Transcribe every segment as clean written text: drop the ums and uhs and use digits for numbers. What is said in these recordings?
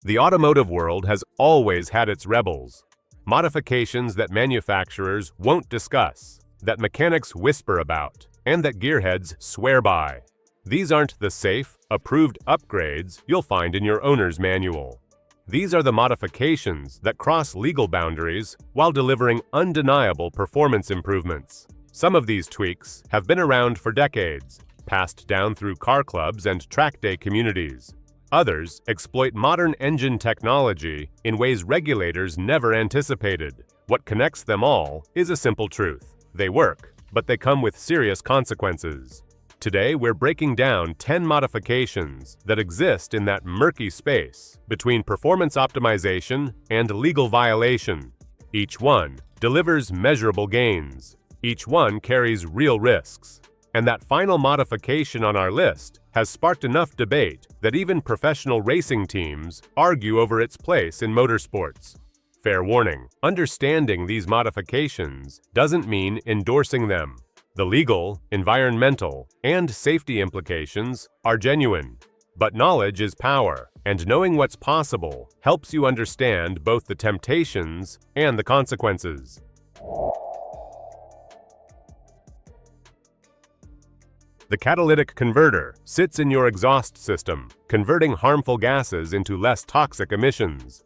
The automotive world has always had its rebels. Modifications that manufacturers won't discuss, that mechanics whisper about, and that gearheads swear by. These aren't the safe, approved upgrades you'll find in your owner's manual. These are the modifications that cross legal boundaries while delivering undeniable performance improvements. Some of these tweaks have been around for decades, passed down through car clubs and track day communities. Others exploit modern engine technology in ways regulators never anticipated. What connects them all is a simple truth. They work, but they come with serious consequences. Today, we're breaking down 10 modifications that exist in that murky space between performance optimization and legal violation. Each one delivers measurable gains. Each one carries real risks. And that final modification on our list has sparked enough debate that even professional racing teams argue over its place in motorsports. Fair warning, understanding these modifications doesn't mean endorsing them. The legal, environmental, and safety implications are genuine. But knowledge is power, and knowing what's possible helps you understand both the temptations and the consequences. The catalytic converter sits in your exhaust system, converting harmful gases into less toxic emissions.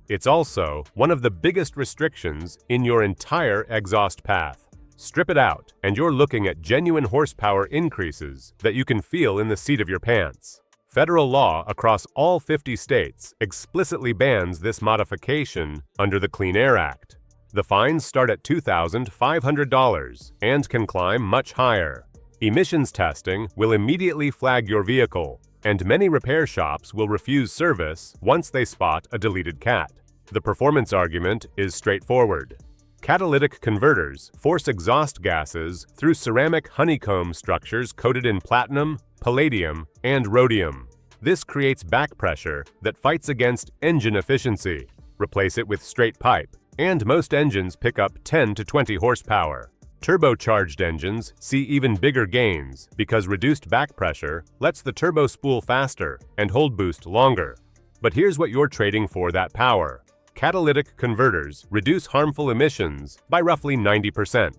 It's also one of the biggest restrictions in your entire exhaust path. Strip it out, and you're looking at genuine horsepower increases that you can feel in the seat of your pants. Federal law across all 50 states explicitly bans this modification under the Clean Air Act. The fines start at $2,500 and can climb much higher. Emissions testing will immediately flag your vehicle, and many repair shops will refuse service once they spot a deleted cat. The performance argument is straightforward. Catalytic converters force exhaust gases through ceramic honeycomb structures coated in platinum, palladium, and rhodium. This creates back pressure that fights against engine efficiency. Replace it with straight pipe, and most engines pick up 10 to 20 horsepower. Turbocharged engines see even bigger gains because reduced back pressure lets the turbo spool faster and hold boost longer. But here's what you're trading for that power. Catalytic converters reduce harmful emissions by roughly 90%.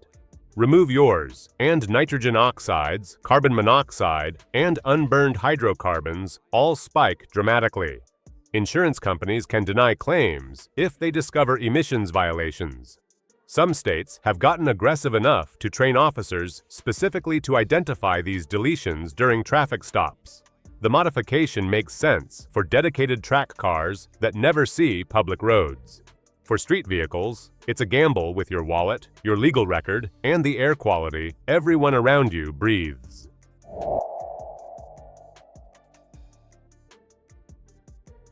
Remove yours, and nitrogen oxides, carbon monoxide, and unburned hydrocarbons all spike dramatically. Insurance companies can deny claims if they discover emissions violations. Some states have gotten aggressive enough to train officers specifically to identify these deletions during traffic stops. The modification makes sense for dedicated track cars that never see public roads. For street vehicles, it's a gamble with your wallet, your legal record, and the air quality everyone around you breathes.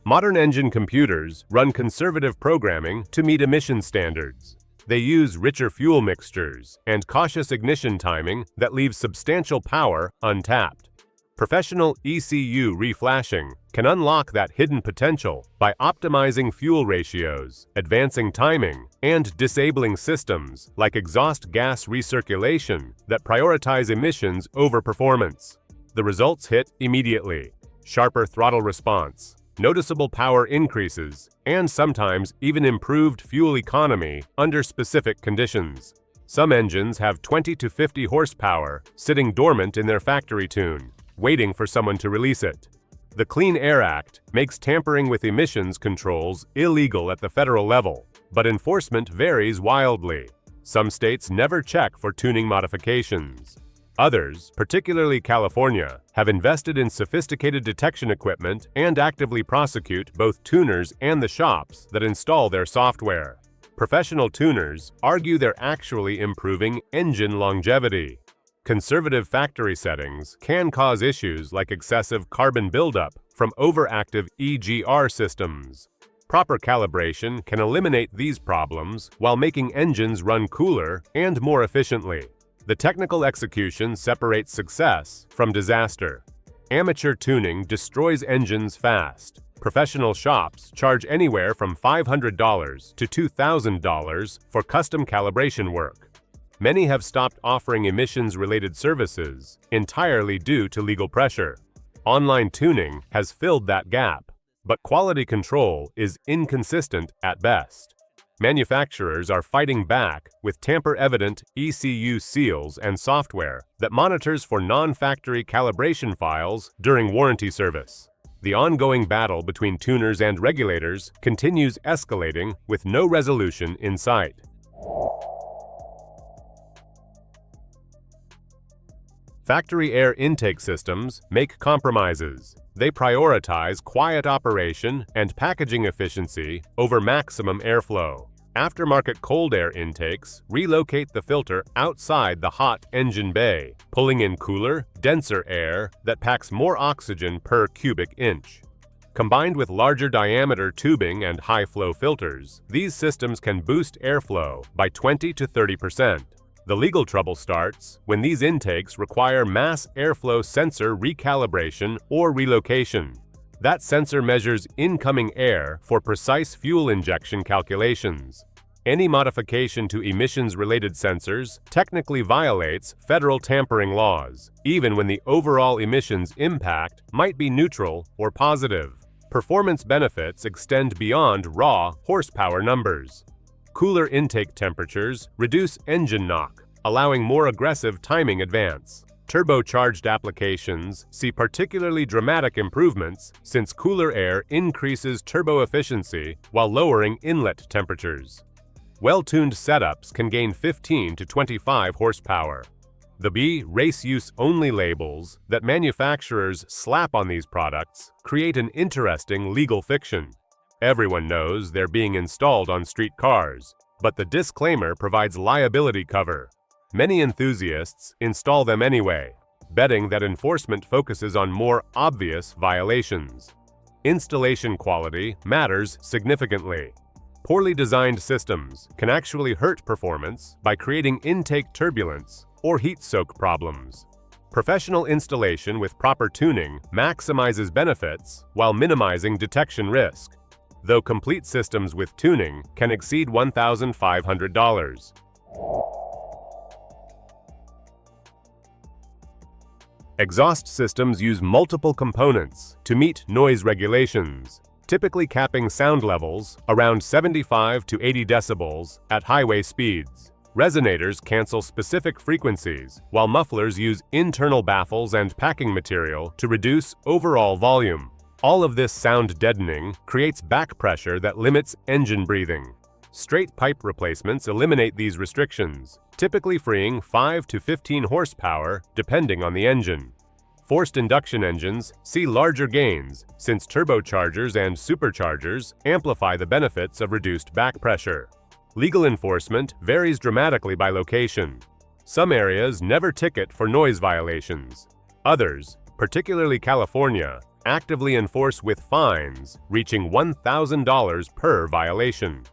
Modern engine computers run conservative programming to meet emission standards. They use richer fuel mixtures and cautious ignition timing that leaves substantial power untapped. Professional ECU reflashing can unlock that hidden potential by optimizing fuel ratios, advancing timing, and disabling systems like exhaust gas recirculation that prioritize emissions over performance. The results hit immediately: sharper throttle response, noticeable power increases, and sometimes even improved fuel economy under specific conditions. Some engines have 20 to 50 horsepower sitting dormant in their factory tune, waiting for someone to release it. The Clean Air Act makes tampering with emissions controls illegal at the federal level, but enforcement varies wildly. Some states never check for tuning modifications. Others, particularly California, have invested in sophisticated detection equipment and actively prosecute both tuners and the shops that install their software. Professional tuners argue they're actually improving engine longevity. Conservative factory settings can cause issues like excessive carbon buildup from overactive EGR systems. Proper calibration can eliminate these problems while making engines run cooler and more efficiently. The technical execution separates success from disaster. Amateur tuning destroys engines fast. Professional shops charge anywhere from $500 to $2,000 for custom calibration work. Many have stopped offering emissions-related services entirely due to legal pressure. Online tuning has filled that gap. but quality control is inconsistent at best. Manufacturers are fighting back with tamper-evident ECU seals and software that monitors for non-factory calibration files during warranty service. The ongoing battle between tuners and regulators continues escalating with no resolution in sight. Factory air intake systems make compromises. They prioritize quiet operation and packaging efficiency over maximum airflow. Aftermarket cold air intakes relocate the filter outside the hot engine bay, pulling in cooler, denser air that packs more oxygen per cubic inch. Combined with larger diameter tubing and high-flow filters, these systems can boost airflow by 20 to 30%. The legal trouble starts when these intakes require mass airflow sensor recalibration or relocation. That sensor measures incoming air for precise fuel injection calculations. Any modification to emissions-related sensors technically violates federal tampering laws, even when the overall emissions impact might be neutral or positive. Performance benefits extend beyond raw horsepower numbers. Cooler intake temperatures reduce engine knock, allowing more aggressive timing advance. Turbocharged applications see particularly dramatic improvements since cooler air increases turbo efficiency while lowering inlet temperatures. Well-tuned setups can gain 15 to 25 horsepower. The B race use only labels that manufacturers slap on these products create an interesting legal fiction. Everyone knows they're being installed on street cars, but the disclaimer provides liability cover. Many enthusiasts install them anyway, betting that enforcement focuses on more obvious violations. Installation quality matters significantly. Poorly designed systems can actually hurt performance by creating intake turbulence or heat soak problems. Professional installation with proper tuning maximizes benefits while minimizing detection risk, though complete systems with tuning can exceed $1,500. Exhaust systems use multiple components to meet noise regulations, typically capping sound levels around 75 to 80 decibels at highway speeds. Resonators cancel specific frequencies, while mufflers use internal baffles and packing material to reduce overall volume. All of this sound deadening creates back pressure that limits engine breathing. Straight pipe replacements eliminate these restrictions, typically freeing 5 to 15 horsepower depending on the engine. Forced induction engines see larger gains since turbochargers and superchargers amplify the benefits of reduced back pressure. Legal enforcement varies dramatically by location. Some areas never ticket for noise violations. Others, particularly California, actively enforce with fines reaching $1,000 per violation.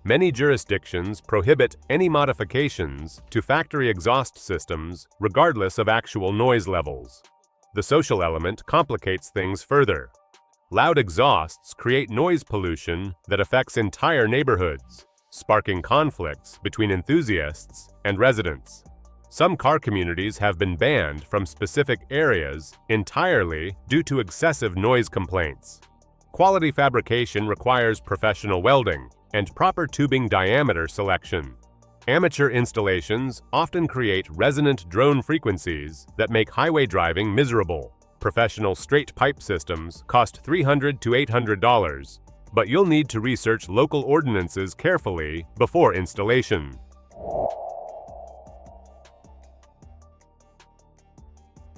Many jurisdictions prohibit any modifications to factory exhaust systems regardless of actual noise levels. The social element complicates things further. Loud exhausts create noise pollution that affects entire neighborhoods, sparking conflicts between enthusiasts and residents. Some car communities have been banned from specific areas entirely due to excessive noise complaints. Quality fabrication requires professional welding and proper tubing diameter selection. Amateur installations often create resonant drone frequencies that make highway driving miserable. Professional straight pipe systems cost $300 to $800, but you'll need to research local ordinances carefully before installation.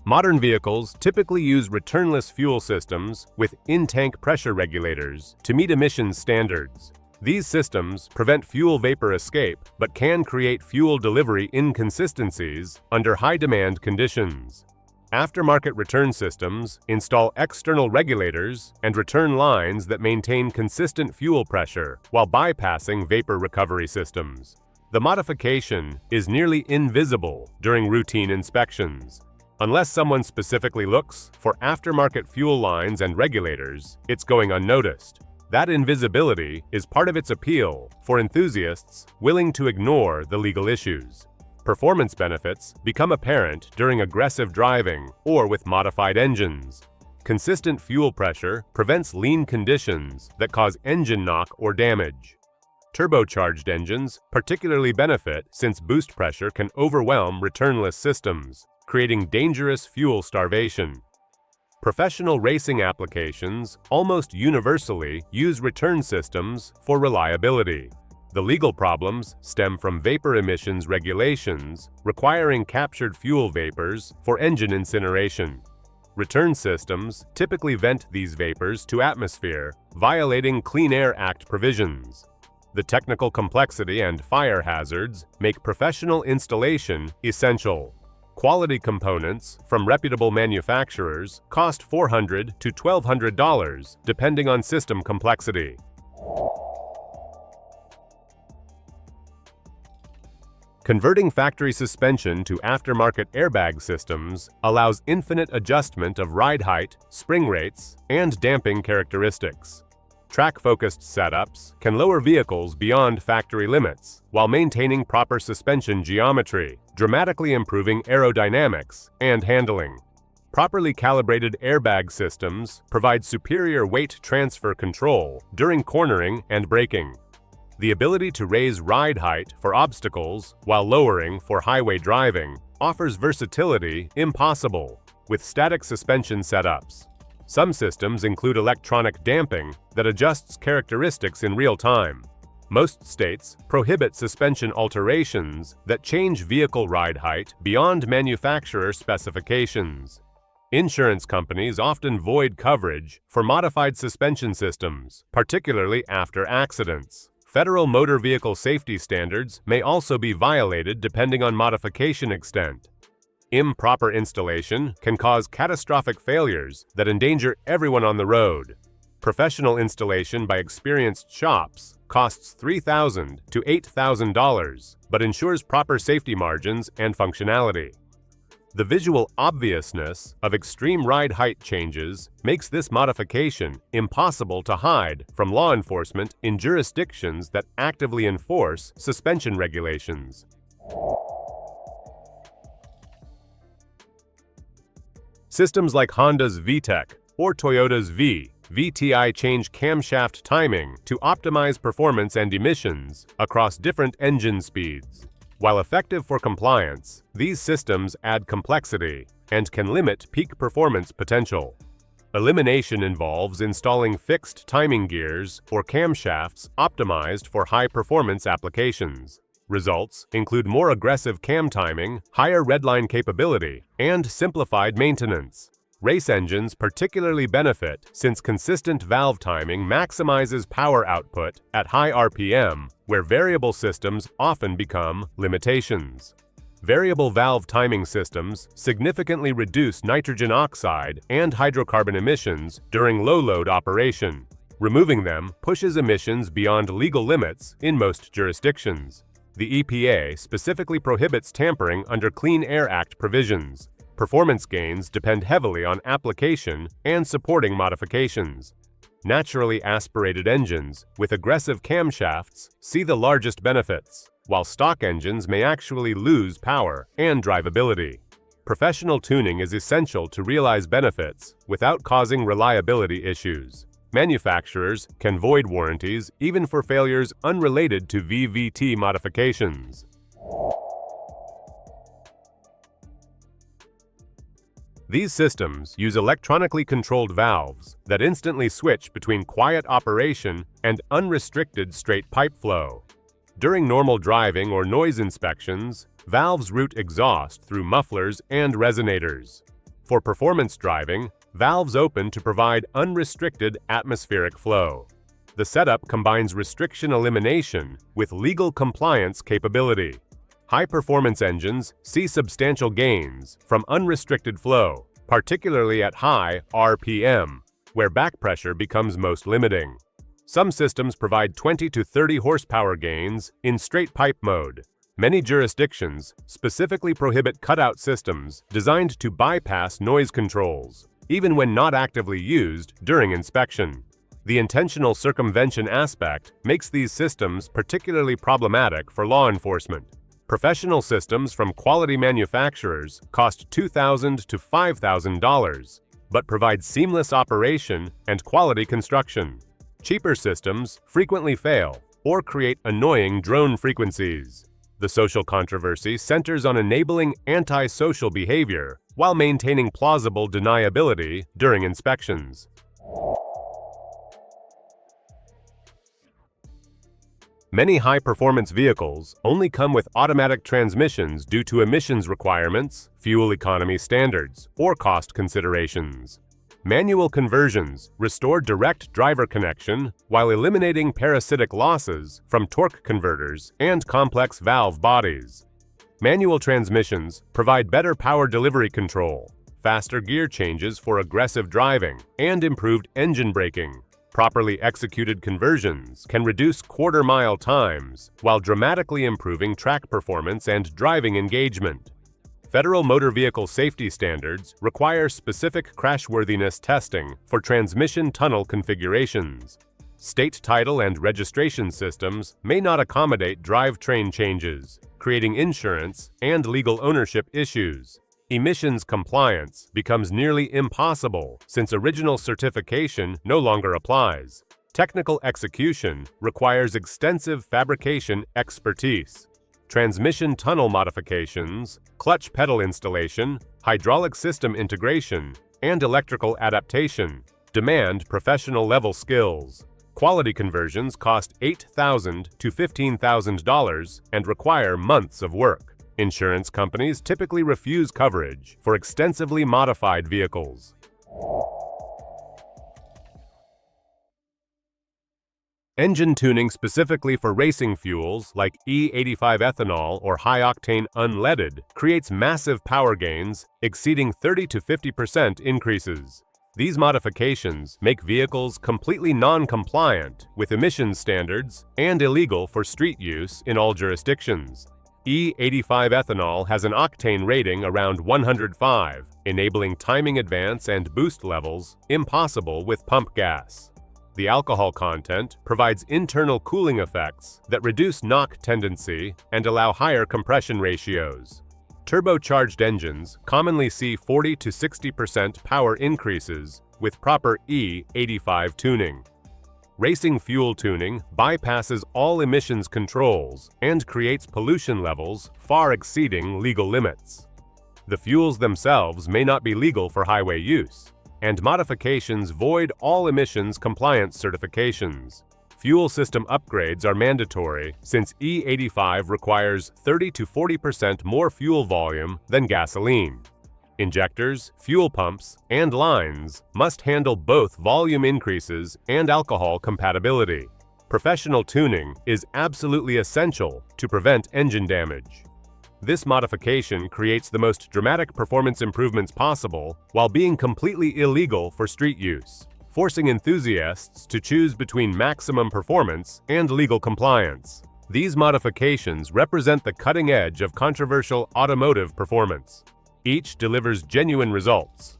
Modern vehicles typically use returnless fuel systems with in-tank pressure regulators to meet emissions standards. These systems prevent fuel vapor escape but can create fuel delivery inconsistencies under high-demand conditions. Aftermarket return systems install external regulators and return lines that maintain consistent fuel pressure while bypassing vapor recovery systems. The modification is nearly invisible during routine inspections. Unless someone specifically looks for aftermarket fuel lines and regulators, it's going unnoticed. That invisibility is part of its appeal for enthusiasts willing to ignore the legal issues. Performance benefits become apparent during aggressive driving or with modified engines. Consistent fuel pressure prevents lean conditions that cause engine knock or damage. Turbocharged engines particularly benefit since boost pressure can overwhelm returnless systems, creating dangerous fuel starvation. Professional racing applications almost universally use return systems for reliability. The legal problems stem from vapor emissions regulations requiring captured fuel vapors for engine incineration. Return systems typically vent these vapors to atmosphere, violating Clean Air Act provisions. The technical complexity and fire hazards make professional installation essential. Quality components from reputable manufacturers cost $400 to $1,200 depending on system complexity. Converting factory suspension to aftermarket airbag systems allows infinite adjustment of ride height, spring rates, and damping characteristics. Track-focused setups can lower vehicles beyond factory limits while maintaining proper suspension geometry, dramatically improving aerodynamics and handling. Properly calibrated airbag systems provide superior weight transfer control during cornering and braking. The ability to raise ride height for obstacles while lowering for highway driving offers versatility impossible with static suspension setups. Some systems include electronic damping that adjusts characteristics in real time. Most states prohibit suspension alterations that change vehicle ride height beyond manufacturer specifications. Insurance companies often void coverage for modified suspension systems, particularly after accidents. Federal motor vehicle safety standards may also be violated depending on modification extent. Improper installation can cause catastrophic failures that endanger everyone on the road. Professional installation by experienced shops costs $3,000 to $8,000, but ensures proper safety margins and functionality. The visual obviousness of extreme ride height changes makes this modification impossible to hide from law enforcement in jurisdictions that actively enforce suspension regulations. Systems like Honda's VTEC or Toyota's VTI change camshaft timing to optimize performance and emissions across different engine speeds. While effective for compliance, these systems add complexity and can limit peak performance potential. Elimination involves installing fixed timing gears or camshafts optimized for high-performance applications. Results include more aggressive cam timing, higher redline capability, and simplified maintenance. Race engines particularly benefit since consistent valve timing maximizes power output at high RPM, where variable systems often become limitations. Variable valve timing systems significantly reduce nitrogen oxide and hydrocarbon emissions during low-load operation. Removing them pushes emissions beyond legal limits in most jurisdictions. The EPA specifically prohibits tampering under Clean Air Act provisions. Performance gains depend heavily on application and supporting modifications. Naturally aspirated engines with aggressive camshafts see the largest benefits, while stock engines may actually lose power and drivability. Professional tuning is essential to realize benefits without causing reliability issues. Manufacturers can void warranties even for failures unrelated to VVT modifications. These systems use electronically controlled valves that instantly switch between quiet operation and unrestricted straight pipe flow. During normal driving or noise inspections, valves route exhaust through mufflers and resonators. For performance driving, valves open to provide unrestricted atmospheric flow. The setup combines restriction elimination with legal compliance capability. High-performance engines see substantial gains from unrestricted flow, particularly at high RPM, where back pressure becomes most limiting. Some systems provide 20 to 30 horsepower gains in straight pipe mode. Many jurisdictions specifically prohibit cutout systems designed to bypass noise controls, even when not actively used during inspection. The intentional circumvention aspect makes these systems particularly problematic for law enforcement. Professional systems from quality manufacturers cost $2,000 to $5,000. but provide seamless operation and quality construction. Cheaper systems frequently fail or create annoying drone frequencies. The social controversy centers on enabling antisocial behavior while maintaining plausible deniability during inspections. Many high-performance vehicles only come with automatic transmissions due to emissions requirements, fuel economy standards, or cost considerations. Manual conversions restore direct driver connection while eliminating parasitic losses from torque converters and complex valve bodies. Manual transmissions provide better power delivery control, faster gear changes for aggressive driving, and improved engine braking. Properly executed conversions can reduce quarter-mile times while dramatically improving track performance and driving engagement. Federal motor vehicle safety standards require specific crashworthiness testing for transmission tunnel configurations. State title and registration systems may not accommodate drivetrain changes, creating insurance and legal ownership issues. Emissions compliance becomes nearly impossible since original certification no longer applies. Technical execution requires extensive fabrication expertise. Transmission tunnel modifications, clutch pedal installation, hydraulic system integration, and electrical adaptation demand professional-level skills. Quality conversions cost $8,000 to $15,000 and require months of work. Insurance companies typically refuse coverage for extensively modified vehicles. Engine tuning specifically for racing fuels like E85 ethanol or high-octane unleaded creates massive power gains exceeding 30 to 50% increases. These modifications make vehicles completely non-compliant with emissions standards and illegal for street use in all jurisdictions. E85 ethanol has an octane rating around 105, enabling timing advance and boost levels impossible with pump gas. The alcohol content provides internal cooling effects that reduce knock tendency and allow higher compression ratios. Turbocharged engines commonly see 40 to 60% power increases with proper E85 tuning. Racing fuel tuning bypasses all emissions controls and creates pollution levels far exceeding legal limits. The fuels themselves may not be legal for highway use, and modifications void all emissions compliance certifications. Fuel system upgrades are mandatory since E85 requires 30 to 40% more fuel volume than gasoline. Injectors, fuel pumps, and lines must handle both volume increases and alcohol compatibility. Professional tuning is absolutely essential to prevent engine damage. This modification creates the most dramatic performance improvements possible while being completely illegal for street use, forcing enthusiasts to choose between maximum performance and legal compliance. These modifications represent the cutting edge of controversial automotive performance. Each delivers genuine results.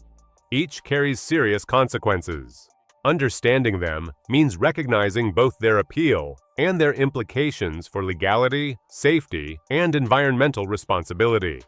Each carries serious consequences. Understanding them means recognizing both their appeal and their implications for legality, safety, and environmental responsibility.